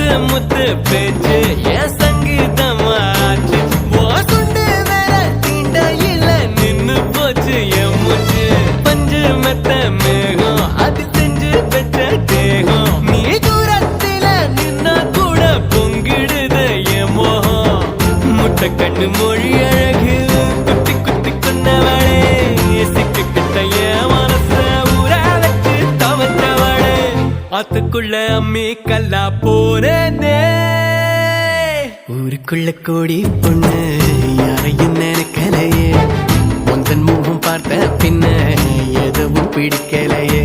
முத்து முத்து பேச்சு என் சங்கீதமாச்சு சுண்டு வேற தீண்டையில நின்னு போச்சு என் மூச்சு பஞ்சு மெத்த மேகம் அது செஞ்சு பெற்ற தேகம் நீ தூரத்தில நின்னா கூட பொங்கிடுது என் மோகம் முட்டை கண்ணு மொழி அழகு குத்தி குத்தி கொண்டவளே சிக்கு கிட்ட என் மனச ஊற வச்சு தவற்றவளே ஆத்துக்குள்ள அம்மி கல்லா போறேனே ஊருக்குள்ள கோடி பொண்ணு யாரையும் நினைக்கலையே உந்தன் முகம் பார்த்த பின்ன எதுவும் பிடிக்கலையே